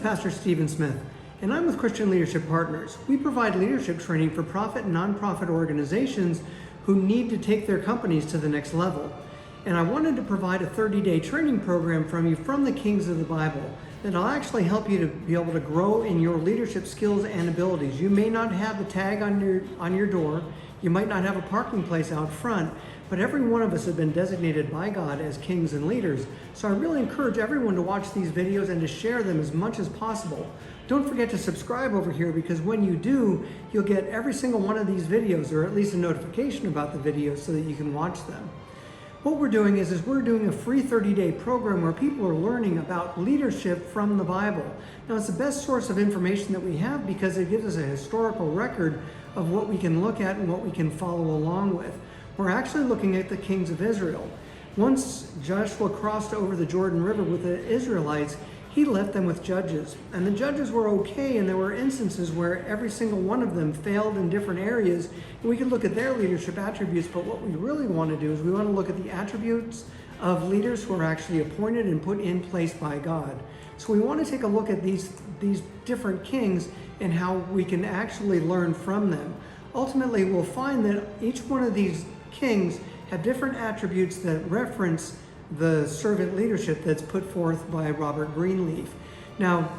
Pastor Stephen Smith, and I'm with Christian Leadership Partners. We provide leadership training for profit and nonprofit organizations who need to take their companies to the next level. And I wanted to provide a 30-day training program from you from the Kings of the Bible that'll actually help you to be able to grow in your leadership skills and abilities. You may not have the tag on your door, you might not have a parking place out front, but every one of us have been designated by God as kings and leaders. So I really encourage everyone to watch these videos and to share them as much as possible. Don't forget to subscribe over here, because when you do, you'll get every single one of these videos, or at least a notification about the videos, so that you can watch them. What we're doing is we're doing a free 30-day program where people are learning about leadership from the Bible. Now, it's the best source of information that we have because it gives us a historical record of what we can look at and what we can follow along with. We're actually looking at the kings of Israel. Once Joshua crossed over the Jordan River with the Israelites, he left them with judges. And the judges were okay, and there were instances where every single one of them failed in different areas. And we could look at their leadership attributes, but what we really want to do is we want to look at the attributes of leaders who are actually appointed and put in place by God. So we want to take a look at these different kings and how we can actually learn from them. Ultimately, we'll find that each one of these kings have different attributes that reference the servant leadership that's put forth by Robert Greenleaf. Now,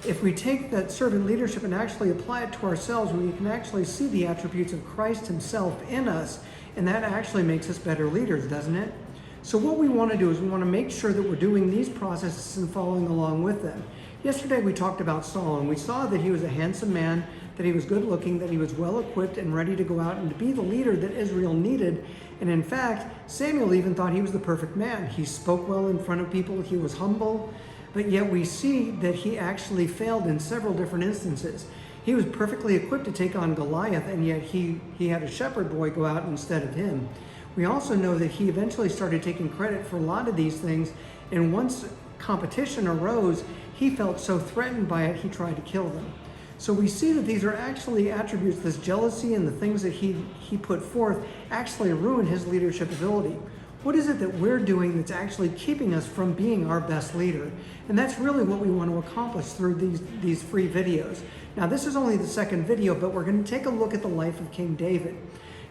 if we take that servant leadership and actually apply it to ourselves, we can actually see the attributes of Christ himself in us, and that actually makes us better leaders, doesn't it? So what we want to do is we want to make sure that we're doing these processes and following along with them. Yesterday we talked about Saul, and we saw that he was a handsome man, that he was good looking, that he was well equipped and ready to go out and to be the leader that Israel needed. And in fact, Samuel even thought he was the perfect man. He spoke well in front of people, he was humble, but yet we see that he actually failed in several different instances. He was perfectly equipped to take on Goliath, and yet he had a shepherd boy go out instead of him. We also know that he eventually started taking credit for a lot of these things, and once competition arose, he felt so threatened by it, he tried to kill them. So we see that these are actually attributes, this jealousy and the things that he put forth actually ruined his leadership ability. What is it that we're doing that's actually keeping us from being our best leader? And that's really what we want to accomplish through these free videos. Now, this is only the second video, but we're going to take a look at the life of King David.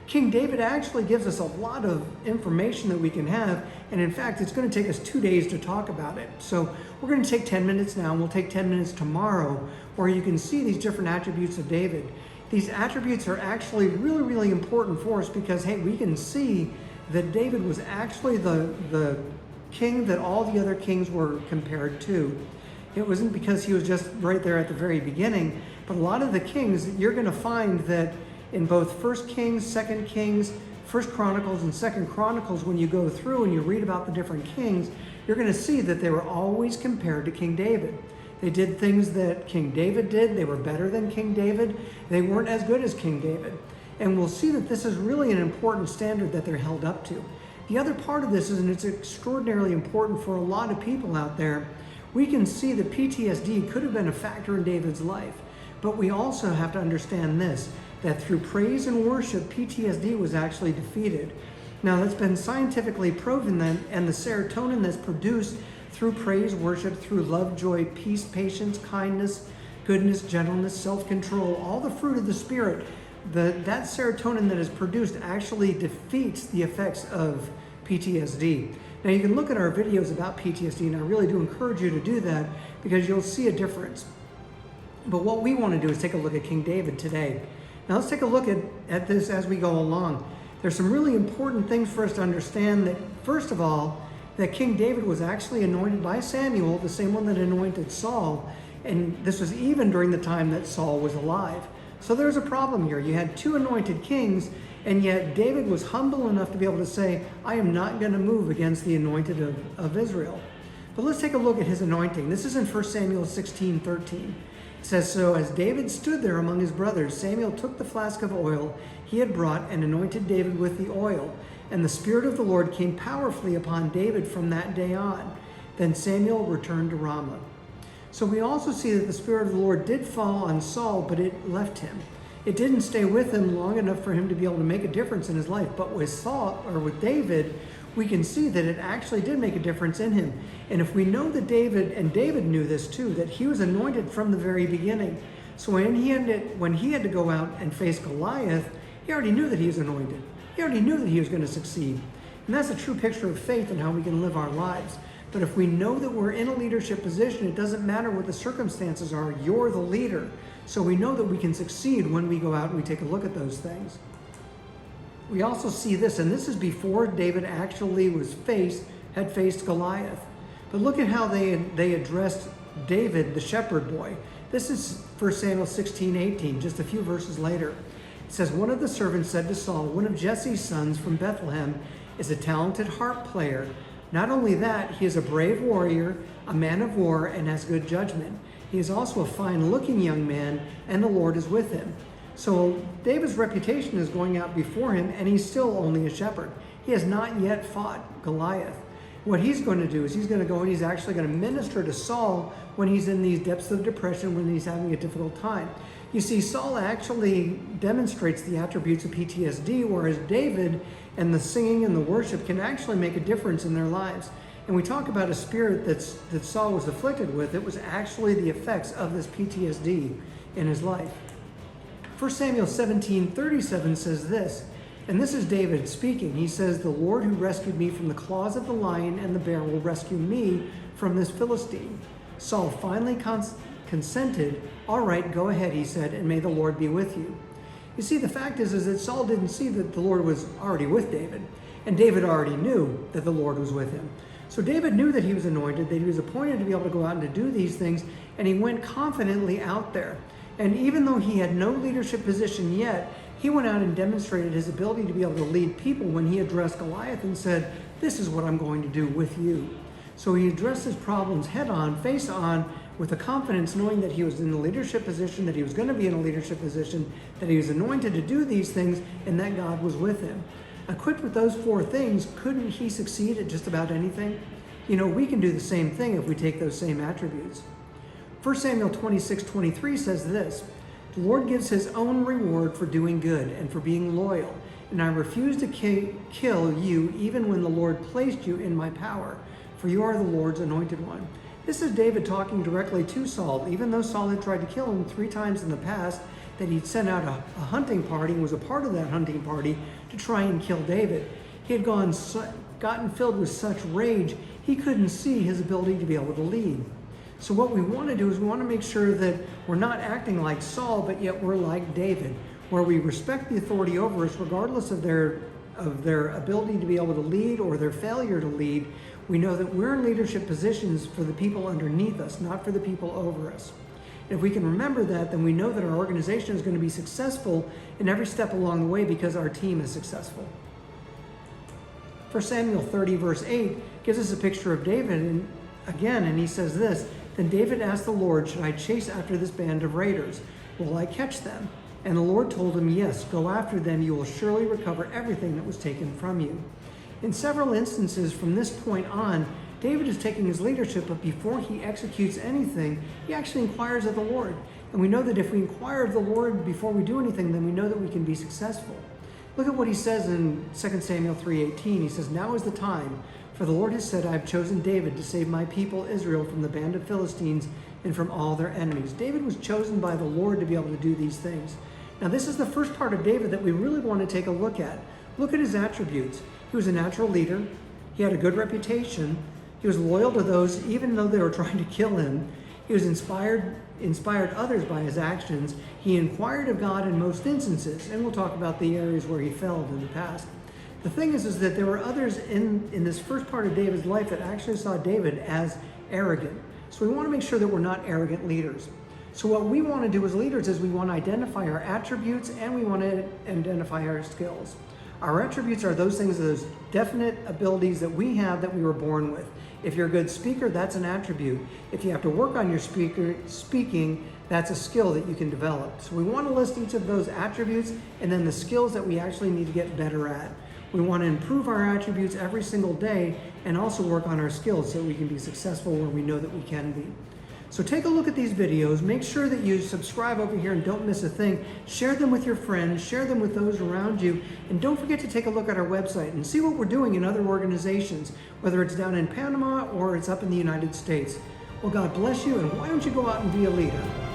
King David actually gives us a lot of information that we can have, and in fact, it's going to take us 2 days to talk about it. So we're going to take 10 minutes now, and we'll take 10 minutes tomorrow, where you can see these different attributes of David. These attributes are actually really, really important for us because, hey, we can see that David was actually the king that all the other kings were compared to. It wasn't because he was just right there at the very beginning, but a lot of the kings, you're going to find that in both 1 Kings, 2 Kings, 1 Chronicles, and 2 Chronicles, when you go through and you read about the different kings, you're going to see that they were always compared to King David. They did things that King David did. They were better than King David. They weren't as good as King David. And we'll see that this is really an important standard that they're held up to. The other part of this is, and it's extraordinarily important for a lot of people out there, we can see that PTSD could have been a factor in David's life. But we also have to understand this, that through praise and worship, PTSD was actually defeated. Now, that's been scientifically proven that, and the serotonin that's produced through praise, worship, through love, joy, peace, patience, kindness, goodness, gentleness, self-control, all the fruit of the Spirit, that serotonin that is produced actually defeats the effects of PTSD. Now, you can look at our videos about PTSD, and I really do encourage you to do that because you'll see a difference. But what we want to do is take a look at King David today. Now, let's take a look at this as we go along. There's some really important things for us to understand that, first of all, that King David was actually anointed by Samuel, the same one that anointed Saul, and this was even during the time that Saul was alive. So there's a problem here. You had two anointed kings, and yet David was humble enough to be able to say, I am not going to move against the anointed of Israel. But let's take a look at his anointing. This is in 1 Samuel 16:13. It says, so as David stood there among his brothers, Samuel took the flask of oil he had brought and anointed David with the oil. And the Spirit of the Lord came powerfully upon David from that day on. Then Samuel returned to Ramah. So we also see that the Spirit of the Lord did fall on Saul, but it left him. It didn't stay with him long enough for him to be able to make a difference in his life. But with David, we can see that it actually did make a difference in him. And if we know that David knew this too, that he was anointed from the very beginning. So when he had to go out and face Goliath, he already knew that he was anointed. He already knew that he was going to succeed. And that's a true picture of faith and how we can live our lives. But if we know that we're in a leadership position, it doesn't matter what the circumstances are, you're the leader. So we know that we can succeed when we go out and we take a look at those things. We also see this, and this is before David actually had faced Goliath. But look at how they addressed David, the shepherd boy. This is 1 Samuel 16:18, just a few verses later. It says, one of the servants said to Saul, one of Jesse's sons from Bethlehem is a talented harp player. Not only that, he is a brave warrior, a man of war, and has good judgment. He is also a fine-looking young man, and the Lord is with him. So David's reputation is going out before him, and he's still only a shepherd. He has not yet fought Goliath. What he's going to do is he's going to go and he's actually going to minister to Saul when he's in these depths of depression, when he's having a difficult time. You see, Saul actually demonstrates the attributes of PTSD, whereas David and the singing and the worship can actually make a difference in their lives. And we talk about a spirit that Saul was afflicted with. It was actually the effects of this PTSD in his life. 1 Samuel 17:37 says this, and this is David speaking. He says, the Lord who rescued me from the claws of the lion and the bear will rescue me from this Philistine. Saul finally consented. All right, go ahead, he said, and may the Lord be with you. You see, the fact is that Saul didn't see that the Lord was already with David, and David already knew that the Lord was with him. So David knew that he was anointed, that he was appointed to be able to go out and to do these things, and he went confidently out there. And even though he had no leadership position yet, he went out and demonstrated his ability to be able to lead people when he addressed Goliath and said, this is what I'm going to do with you. So he addressed his problems head on, face on, with the confidence, knowing that he was in a leadership position, that he was going to be in a leadership position, that he was anointed to do these things, and that God was with him. Equipped with those four things, couldn't he succeed at just about anything? You know, we can do the same thing if we take those same attributes. 1 Samuel 26:23 says this, the Lord gives his own reward for doing good and for being loyal, and I refuse to kill you even when the Lord placed you in my power, for you are the Lord's anointed one. This is David talking directly to Saul, even though Saul had tried to kill him 3 times in the past, that he'd sent out a hunting party and was a part of that hunting party to try and kill David. He had gotten filled with such rage, he couldn't see his ability to be able to lead. So what we want to do is we want to make sure that we're not acting like Saul, but yet we're like David, where we respect the authority over us regardless of their ability to be able to lead or their failure to lead. We know that we're in leadership positions for the people underneath us, not for the people over us. And if we can remember that, then we know that our organization is going to be successful in every step along the way because our team is successful. 1 Samuel 30 verse 8 gives us a picture of David and he says this, then David asked the Lord, should I chase after this band of raiders? Will I catch them? And the Lord told him, yes, go after them. You will surely recover everything that was taken from you. In several instances from this point on, David is taking his leadership, but before he executes anything, he actually inquires of the Lord. And we know that if we inquire of the Lord before we do anything, then we know that we can be successful. Look at what he says in 2 Samuel 3:18. He says, now is the time, for the Lord has said, I have chosen David to save my people Israel from the band of Philistines and from all their enemies. David was chosen by the Lord to be able to do these things. Now this is the first part of David that we really want to take a look at. Look at his attributes. He was a natural leader. He had a good reputation. He was loyal to those, even though they were trying to kill him. He was inspired others by his actions. He inquired of God in most instances, and we'll talk about the areas where he failed in the past. The thing is that there were others in this first part of David's life that actually saw David as arrogant. So we want to make sure that we're not arrogant leaders. So what we want to do as leaders is we want to identify our attributes and we want to identify our skills. Our attributes are those things, those definite abilities that we have that we were born with. If you're a good speaker, that's an attribute. If you have to work on your speaking, that's a skill that you can develop. So we want to list each of those attributes and then the skills that we actually need to get better at. We want to improve our attributes every single day and also work on our skills so we can be successful where we know that we can be. So take a look at these videos, make sure that you subscribe over here and don't miss a thing. Share them with your friends, share them with those around you, and don't forget to take a look at our website and see what we're doing in other organizations, whether it's down in Panama or it's up in the United States. Well, God bless you, and why don't you go out and be a leader?